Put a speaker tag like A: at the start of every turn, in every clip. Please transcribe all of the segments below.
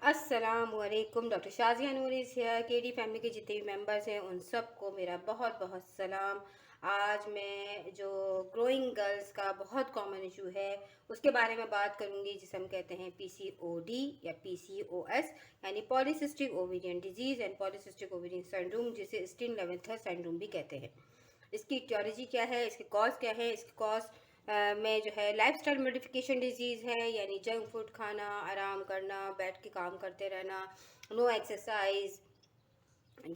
A: अस्सलामुअलैकुम। डॉक्टर शाज़िया नूरी है। KD family के जितने भी मेंबर्स हैं उन सबको मेरा बहुत बहुत सलाम। आज मैं जो ग्रोइंग गर्ल्स का बहुत कॉमन इशू है उसके बारे में बात करूंगी, जिसे हम कहते हैं पीसीओडी या पीसीओएस, यानी polycystic ovarian disease and polycystic ovarian syndrome, जिसे स्टिन-लेवेंथर सिंड्रोम भी कहते हैं। इसकी टियोलॉजी क्या है, इसके कॉज क्या है? इसके कॉज में जो है लाइफस्टाइल मॉडिफिकेशन डिजीज़ है, यानी जंक फूड खाना, आराम करना, बैठ के काम करते रहना, नो एक्सरसाइज,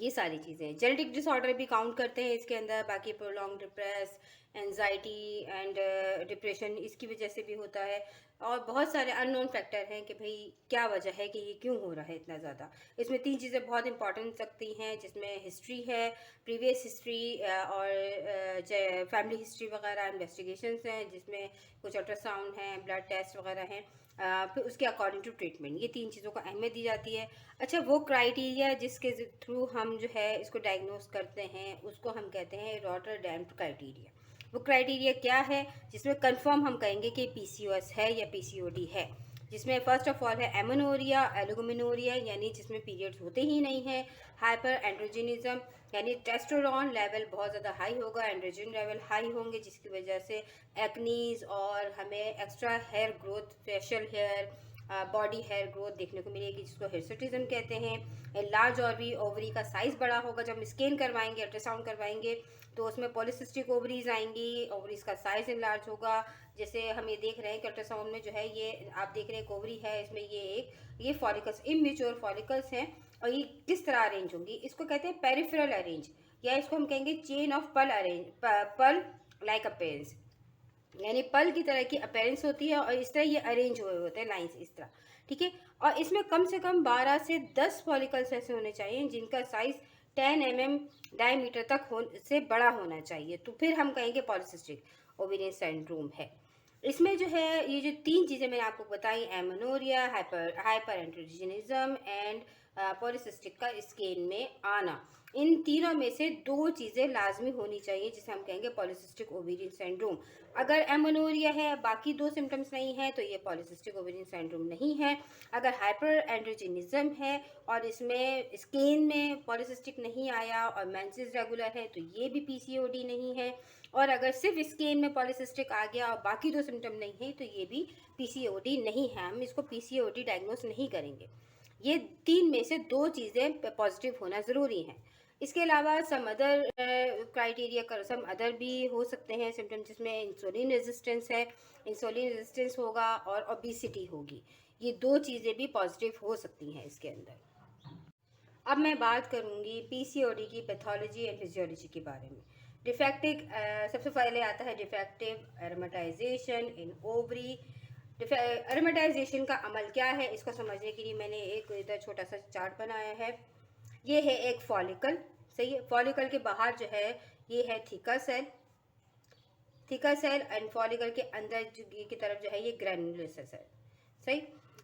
A: ये सारी चीज़ें। जेनेटिक डिसऑर्डर भी काउंट करते हैं इसके अंदर। बाकी prolong depress, anxiety and depression इसकी वजह से भी होता है। और बहुत सारे अननोन फैक्टर हैं कि भाई क्या वजह है कि ये क्यों हो रहा है इतना ज़्यादा। इसमें तीन चीज़ें बहुत इंपॉर्टेंट लगती हैं, जिसमें हिस्ट्री है, प्रीवियस हिस्ट्री और फैमिली हिस्ट्री वगैरह, इन्वेस्टिगेशंस हैं जिसमें कुछ अल्ट्रासाउंड हैं, ब्लड टेस्ट वगैरह हैं, फिर उसके अकॉर्डिंग टू ट्रीटमेंट। ये तीन चीज़ों को अहमियत दी जाती है। अच्छा, वो क्राइटेरिया जिसके थ्रू हम जो है इसको डायग्नोस करते हैं उसको हम कहते हैं रॉटरडैम क्राइटेरिया। वो क्राइटेरिया क्या है जिसमें कंफर्म हम कहेंगे कि पीसीओएस है या पीसीओडी है। जिसमें फर्स्ट ऑफ ऑल है एमेनोरिया, एलिगोमिनोरिया, यानी जिसमें पीरियड्स होते ही नहीं है। हाइपर एंड्रोजिनिज्म, यानी टेस्टोस्टेरोन लेवल बहुत ज़्यादा हाई होगा, एंड्रोजन लेवल हाई होंगे, जिसकी वजह से एक्नीज और हमें extra hair growth, facial hair, body hair growth देखने को मिलेगी, जिसको हिर्सुटिज्म कहते हैं। लार्ज और भी ओवरी का साइज़ बड़ा होगा। जब हम स्कैन करवाएंगे, अल्ट्रासाउंड करवाएंगे, तो उसमें पॉलीसिस्टिक ओवरीज आएंगी, ओवरीज का साइज़ लार्ज होगा। जैसे हम ये देख रहे हैं कि अल्ट्रासाउंड में जो है ये आप देख रहे हैं एक ओवरी है, इसमें ये फॉलिकल्स, इमेच्योर फॉलिकल्स हैं। और ये किस तरह अरेंज होंगी, इसको कहते हैं पेरिफेरल अरेंज, या इसको हम कहेंगे चेन ऑफ पल अरेंज, पल लाइक अपेयरेंस, यानी पल की तरह की अपेरेंस होती है और इस तरह ये अरेंज हुए होते हैं लाइंस इस तरह। ठीक है। और इसमें कम से कम 12 से 10 फॉलिकल्स ऐसे होने चाहिए जिनका साइज 10 mm डायमीटर तक से बड़ा होना चाहिए, तो फिर हम कहेंगे पॉलीसिस्टिक ओवेरियन सिंड्रोम है। इसमें जो है ये जो तीन चीज़ें मैंने आपको बताई, एमेनोरिया, हाइपर एंड्रोजिनिज्म एंड पॉलीसिस्टिक का स्किन में आना, इन तीनों में से दो चीज़ें लाजमी होनी चाहिए जिसे हम कहेंगे पॉलीसिस्टिक ओवेरियन सिंड्रोम। अगर एमेनोरिया है, बाकी दो सिम्टम्स नहीं है, तो ये पॉलीसिस्टिक ओवेरियन सिंड्रोम नहीं है। अगर हाइपर एंड्रोजिनिज्म है और इसमें स्किन में पॉलीसिस्टिक नहीं आया और मेंसेस रेगुलर है, तो ये भी पीसीओडी नहीं है। और अगर सिर्फ स्किन में पॉलीसिस्टिक आ गया और बाकी दो सिम्टम नहीं है, तो ये भी पीसीओडी नहीं है। हम इसको पीसीओडी डायग्नोस नहीं करेंगे। ये तीन में से दो चीज़ें पॉजिटिव होना ज़रूरी है। इसके अलावा सम अदर क्राइटेरिया कर सम अदर भी हो सकते हैं सिम्टम, जिसमें इंसुलिन रेजिस्टेंस है, इंसुलिन रेजिस्टेंस होगा और ओबेसिटी होगी। ये दो चीज़ें भी पॉजिटिव हो सकती हैं इसके अंदर। अब मैं बात करूंगी पीसीओडी की पैथोलॉजी एंड फिजियोलॉजी के बारे में। डिफेक्टिव, सबसे पहले आता है defective aromatisation in ovary. Aromatisation का अमल क्या है, इसको समझने के लिए मैंने एक इधर छोटा सा चार्ट बनाया है। ये है एक फॉलिकल, सही है। फॉलिकल के बाहर जो है ये है theca cell, theca cell, and follicle के अंदर की तरफ जो है ये ग्रैन्युलर सेल, सही।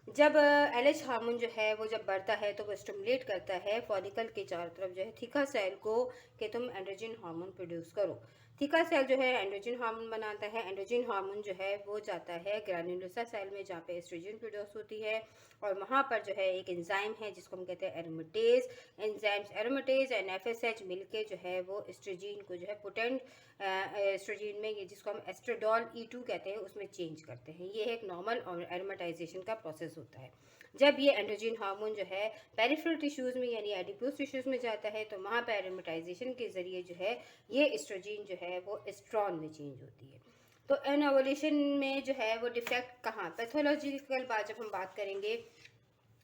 A: जब एलएच हार्मोन जो है वो जब बढ़ता है तो वो स्टिमुलेट करता है फॉलिकल के चारों तरफ जो है थीका सेल को कि तुम एंड्रोजन हार्मोन प्रोड्यूस करो। थीका सेल जो है एंड्रोजन हार्मोन बनाता है। एंड्रोजन हार्मोन जो है वो जाता है ग्रैन्युलोसा सेल में, जहाँ पे एस्ट्रोजन प्रोड्यूस होती है, और वहाँ पर जो है एक एंजाइम है जिसको हम कहते हैं एरोमेटेज। एंजाइम्स एरोमेटेज एंड एफएसएच मिलके जो है वो एस्ट्रोजन को जो है पोटेंट एस्ट्रोजन में, ये जिसको हम एस्ट्रोडॉल E2 कहते हैं, उसमें चेंज करते हैं। ये एक नॉर्मल एरोमेटाइजेशन का प्रोसेस होता है। जब ये एंड्रोजन हार्मोन जो है पेरिफेरल टिश्यूज़ में यानी एडिपोज टिश्यूज़ में जाता है, तो वहाँ पर एरोमेटाइजेशन के ज़रिए जो है ये एस्ट्रोजन जो है वो एस्ट्रॉन में चेंज होती है। तो एनोवुलेशन में जो है वो डिफेक्ट कहाँ, पैथोलॉजिकल बात जब हम बात करेंगे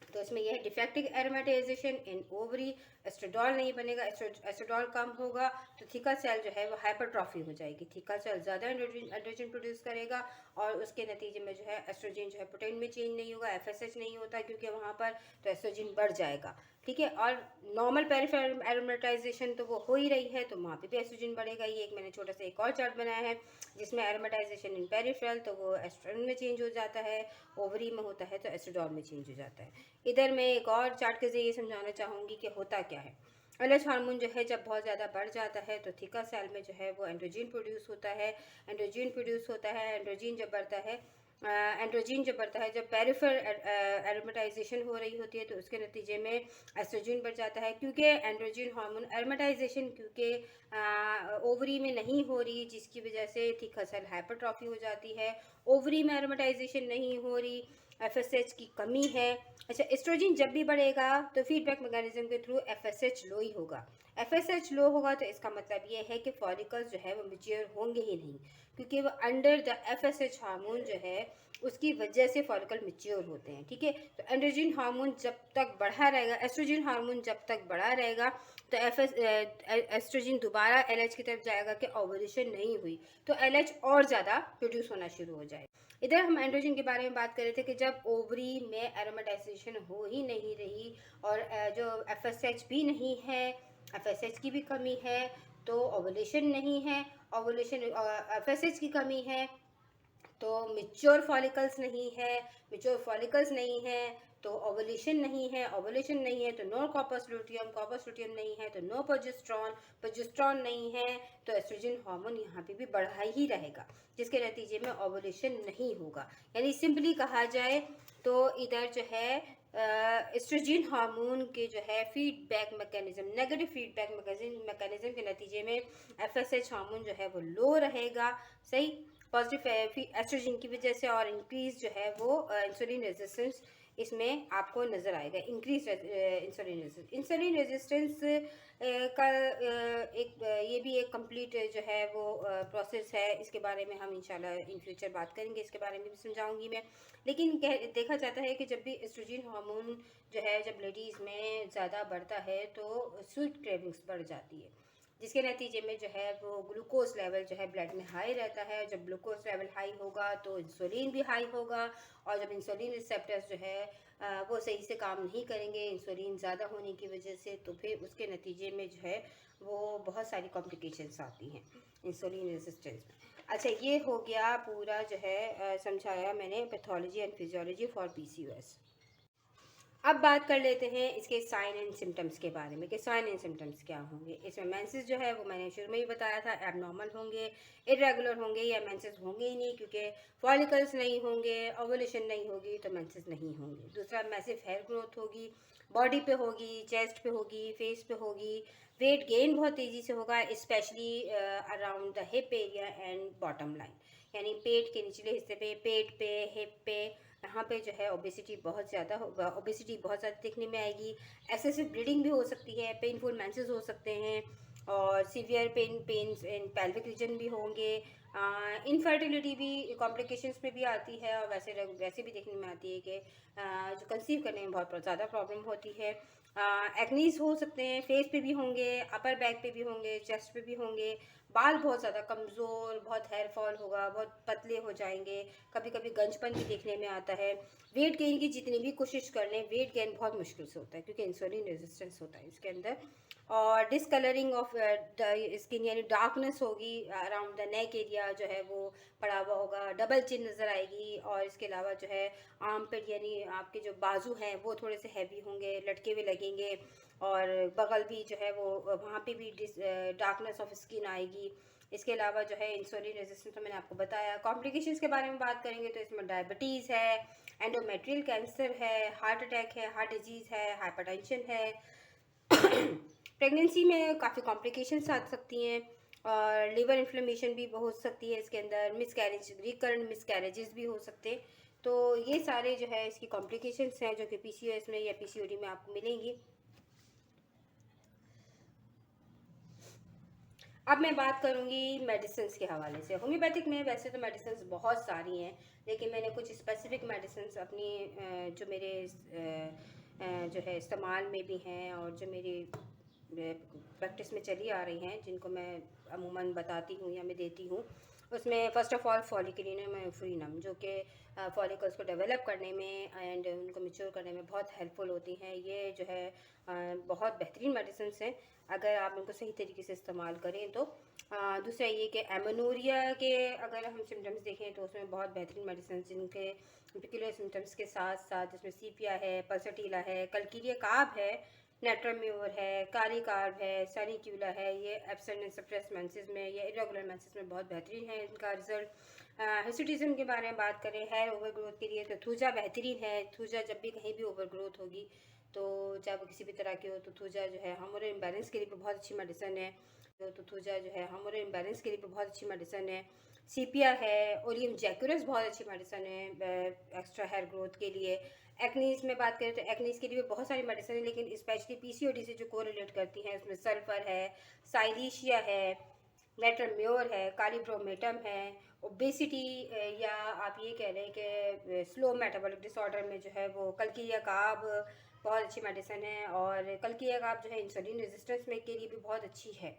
A: तो इसमें यह है डिफेक्टिव एरोमेटाइजेशन इन ओवरी। एस्ट्रोडॉल नहीं बनेगा, एस्ट्रोडॉल कम होगा तो थीका सेल जो है वो हाइपरट्रॉफी हो जाएगी। थीका सेल ज़्यादा एंड्रोजन प्रोड्यूस करेगा और उसके नतीजे में जो है एस्ट्रोजन जो है पोटेंट में चेंज नहीं होगा, एफएसएच नहीं होता क्योंकि वहाँ पर, तो एस्ट्रोजन बढ़ जाएगा। ठीक है। और नॉर्मल पेरिफेरल एरोमेटाइजेशन तो वो हो ही रही है, तो वहाँ पे भी एस्ट्रोजन बढ़ेगा। ये एक मैंने छोटा सा एक और चार्ट बनाया है जिसमें एरोमेटाइजेशन इन पेरिफेरल तो वो एस्ट्रोजन में चेंज हो जाता है, ओवरी में होता है तो एस्ट्रोडॉल में चेंज हो जाता है। इधर मैं एक और चार्ट के जरिए समझाना चाहूँगी कि होता क्या है। एलएच हार्मोन जो है जब बहुत ज़्यादा बढ़ जाता है तो थीका सेल में जो है वो एंड्रोजन प्रोड्यूस होता है। एंड्रोजन प्रोड्यूस होता है, एंड्रोजन जब बढ़ता है एंड्रोजन जो बढ़ता है, जब पेरिफेरल एरोमेटाइजेशन हो रही होती है तो उसके नतीजे में एस्ट्रोजन बढ़ जाता है। क्योंकि एंड्रोजन हार्मोन एरोमेटाइजेशन क्योंकि ओवरी में नहीं हो रही, जिसकी वजह से थिक मसल हाइपरट्रॉफी हो जाती है। ओवरी में एरोमेटाइजेशन नहीं हो रही, एफएसएच की कमी है। अच्छा, एस्ट्रोजन जब भी बढ़ेगा तो फीडबैक मैकेनिज्म के थ्रू एफएसएच लो ही होगा। एफएसएच लो होगा तो इसका मतलब ये है कि फॉलिकल्स जो है वो मैच्योर होंगे ही नहीं, क्योंकि वो अंडर द एफएसएच हार्मोन जो है उसकी वजह से फॉलिकल मैच्योर होते हैं। ठीक है, तो एंड्रोजन हार्मोन जब तक बढ़ा रहेगा, एस्ट्रोजन हार्मोन जब तक बढ़ा रहेगा तो एस्ट्रोजन दोबारा एलएच की तरफ जाएगा कि ओवुलेशन नहीं हुई, तो एलएच और ज़्यादा प्रोड्यूस होना शुरू हो जाएगा। इधर हम एंड्रोजन के बारे में बात कर रहे थे कि जब ओवरी में एरोमेटाइजेशन हो ही नहीं रही और जो एफएसएच भी नहीं है, एफएसएच की भी कमी है, तो ओवुलेशन नहीं है, ओवुलेशन एफएसएच की कमी है, तो मैच्योर फॉलिकल्स नहीं है, मैच्योर फॉलिकल्स नहीं है तो ओवुलेशन नहीं है, ओवुलेशन नहीं है तो no corpus luteum, corpus luteum नहीं है तो नो प्रोजेस्टेरॉन, प्रोजेस्टेरॉन नहीं है तो एस्ट्रोजन हार्मोन यहाँ पे भी बढ़ा ही रहेगा, जिसके नतीजे में ओवुलेशन नहीं होगा। यानी सिंपली कहा जाए तो इधर जो है एस्ट्रोजन हार्मोन के जो है feedback mechanism, negative feedback mechanism के नतीजे में एफएसएच हार्मोन जो है वो लो रहेगा। सही, पॉजिटिव एस्ट्रोजन की वजह से, और इंक्रीज जो है वो इंसुलिन रेजिस्टेंस इसमें आपको नज़र आएगा। इंक्रीज इंसुलिन रेजिस्टेंस का ये भी एक कंप्लीट जो है वो प्रोसेस है। इसके बारे में हम इंशाल्लाह इन फ्यूचर बात करेंगे, इसके बारे में भी समझाऊंगी मैं। लेकिन देखा जाता है कि जब भी एस्ट्रोजन हार्मोन जो है जब लेडीज़ में ज़्यादा बढ़ता है तो स्वीट क्रेविंग्स बढ़ जाती है, जिसके नतीजे में जो है वो ग्लूकोज लेवल जो है ब्लड में हाई रहता है। जब ग्लूकोज लेवल हाई होगा तो इंसुलिन भी हाई होगा, और जब इंसुलिन रिसेप्टर्स जो है वो सही से काम नहीं करेंगे इंसुलिन ज़्यादा होने की वजह से, तो फिर उसके नतीजे में जो है वो बहुत सारी कॉम्प्लिकेशंस आती हैं इंसुलिन रेजिस्टेंस में। अच्छा, ये हो गया पूरा जो है समझाया मैंने pathology and physiology for PCOS. अब बात कर लेते हैं इसके साइन एंड सिम्टम्स के बारे में कि साइन एंड सिम्टम्स क्या होंगे। इसमें मेंसेस जो है वो मैंने शुरू में ही बताया था, एबनॉर्मल होंगे, इरेगुलर होंगे, या मेंसेस होंगे ही नहीं, क्योंकि फॉलिकल्स नहीं होंगे, ओवुलेशन नहीं होगी तो मेंसेस नहीं होंगे। दूसरा, मैसिव हेयर ग्रोथ होगी, बॉडी पे होगी, चेस्ट पे होगी, फेस पे होगी। वेट गेन बहुत तेज़ी से होगा, specially around the hip area and bottom line, यानी पेट के निचले हिस्से पे, पेट पे, हिप पे, यहाँ पे जो है ओबेसिटी बहुत ज़्यादा दिखने में आएगी। एक्सेसिव ब्लीडिंग भी हो सकती है, पेनफुल मेंसेस हो सकते हैं, और सीवियर पेन्स इन पेल्विक रीजन भी होंगे। इनफर्टिलिटी भी कॉम्प्लिकेशंस में भी आती है, और वैसे भी देखने में आती है कि जो कंसीव करने में बहुत ज़्यादा प्रॉब्लम होती है। एक्नीज हो सकते हैं, फेस पे भी होंगे, अपर बैक पे भी होंगे, चेस्ट पे भी होंगे। बाल बहुत ज़्यादा कमज़ोर, बहुत हेयर फॉल होगा, बहुत पतले हो जाएंगे, कभी कभी गंजपन भी देखने में आता है। वेट गेन की जितनी भी कोशिश कर लें, वेट गेन बहुत मुश्किल से होता है, क्योंकि इंसुलिन रेजिस्टेंस होता है इसके अंदर। और डिसकलरिंग ऑफ स्किन, यानी डार्कनेस होगी अराउंड द नेक एरिया जो है वो पड़ा हुआ होगा, डबल चिन नज़र आएगी। और इसके अलावा जो है आर्म पे, यानी आपके जो बाजू हैं वो थोड़े से हैवी होंगे, लटके हुए लगेंगे, और बगल भी जो है वो वहाँ पे भी डार्कनेस ऑफ स्किन आएगी। इसके अलावा जो है इंसुलिन रेजिस्टेंस तो मैंने आपको बताया। कॉम्प्लिकेशंस के बारे में बात करेंगे तो इसमें डायबिटीज़ है, एंडोमेट्रियल कैंसर है, हार्ट अटैक है, हार्ट डिजीज़ है, हाइपरटेंशन है। प्रेगनेंसी में काफ़ी कॉम्प्लिकेशंस आ सकती हैं, और लिवर इन्फ्लेमेशन भी हो सकती है इसके अंदर, मिसकैरेज, रिकरेंट मिसकैरेजेस भी हो सकते हैं। तो ये सारे जो है इसकी कॉम्प्लिकेशंस हैं जो कि पीसीओएस में या पीसीओडी में आपको मिलेंगी। अब मैं बात करूंगी मेडिसिन के हवाले से। होम्योपैथिक में वैसे तो मेडिसिन बहुत सारी हैं, लेकिन मैंने कुछ स्पेसिफिक मेडिसिन अपनी जो मेरे जो है इस्तेमाल में भी हैं और जो मेरी प्रैक्टिस में चली आ रही हैं, जिनको मैं अमूमन बताती हूँ या मैं देती हूँ, उसमें first of all folliculinum and फ्रीनम, जो कि फॉलिकल्स को डेवलप करने में एंड उनको मैच्योर करने में बहुत हेल्पफुल होती हैं। ये जो है बहुत बेहतरीन मेडिसिन हैं अगर आप इनको सही तरीके से इस्तेमाल करें तो। दूसरा ये कि एमोनोरिया के अगर हम सिम्टम्स देखें तो उसमें बहुत बेहतरीन मेडिसिन जिनके पिकुलर सिम्टम्स के साथ साथ इसमें सीपिया है, पल्सटीला है, कलकीरिया कार्ब है, नेट्राम्योर है, काली कार्ब है, सैनिक्यूला है। ये एब्सेंट एंड सप्रेस मेंसेस में या इरेगुलर मेंसेस में बहुत बेहतरीन है इनका रिजल्ट। हिस्टोटिज्म के बारे में बात करें हेयर ओवर ग्रोथ के लिए तो थूजा बेहतरीन है। थूजा जब भी कहीं भी ओवर ग्रोथ होगी, तो जब किसी भी तरह की हो, तो थूजा जो है हार्मोनल इम्बैलेंस के लिए भी बहुत अच्छी मेडिसिन है। तो थूजा जो है हार्मोनल इम्बैलेंस के लिए भी बहुत अच्छी मेडिसिन है। सीपिया है, ओलियम जैकुरस बहुत अच्छी मेडिसिन है एक्स्ट्रा हेयर ग्रोथ के लिए। एक्नीज में बात करें तो एक्नीज के लिए भी बहुत सारी मेडिसिन है, लेकिन स्पेशली पीसीओडी से जो कोरिलेट करती हैं उसमें सल्फर है, साइलिशिया है, लेटरम्योर है, कालीब्रोमेटम है। ओबेसिटी या आप ये कह लें कि स्लो मेटाबॉलिक डिसऑर्डर में जो है वो कलकिया काब बहुत अच्छी मेडिसिन है। और कलकिया काब जो है इंसुलिन रेजिस्टेंस में के लिए भी बहुत अच्छी है।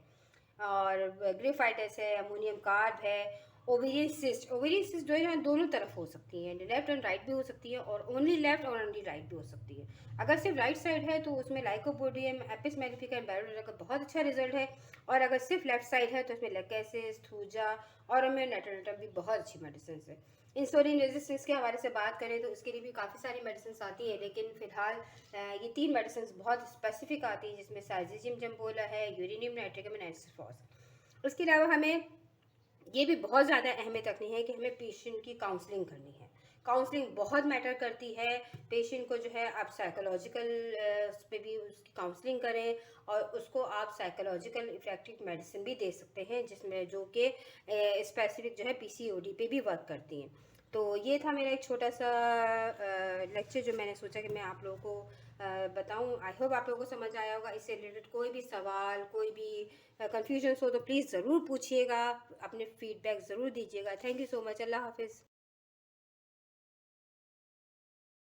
A: और ग्रेफाइटिस है, अमोनियम कार्ब है। ओवेरियन सिस्ट जो है दोनों तरफ हो सकती है, लेफ्ट एंड राइट भी हो सकती है, और ओनली लेफ्ट और ओनली राइट भी हो सकती है। अगर सिर्फ राइट साइड है तो उसमें लाइकोपोडियम, एपिस मैग्निफिका एंड बायोडोरा का बहुत अच्छा रिजल्ट है। और अगर सिर्फ लेफ्ट साइड है तो उसमें लेकेसिस, थूजा और ओमेनेटल भी बहुत अच्छी मेडिसिन है। इंसुलिन रेजिस्टेंस के हवाले से बात करें तो उसके लिए भी काफ़ी सारी मेडिसिन आती है, लेकिन फ़िलहाल ये 3 मेडिसिन बहुत स्पेसिफिक आती है, जिसमें साइजिजिम जम्पोला है, यूरेनियम नाइट्रिकम एंड एसिफॉस। उसके अलावा हमें ये भी बहुत ज़्यादा अहमियत रखनी है कि हमें पेशेंट की काउंसलिंग करनी है। काउंसलिंग बहुत मैटर करती है। पेशेंट को जो है आप साइकोलॉजिकल उस पे भी उसकी काउंसलिंग करें, और उसको आप साइकोलॉजिकल इफेक्टिव मेडिसिन भी दे सकते हैं, जिसमें जो कि स्पेसिफिक जो है पीसीओडी पे भी वर्क करती हैं। तो ये था मेरा एक छोटा सा लेक्चर जो मैंने सोचा कि मैं आप लोगों को बताऊं। आई होप आप लोगों को समझ आया होगा। इससे रिलेटेड कोई भी सवाल, कोई भी कन्फ्यूजन हो तो प्लीज़ ज़रूर पूछिएगा, अपने फीडबैक ज़रूर दीजिएगा। Thank you so much. अल्लाह हाफिज़।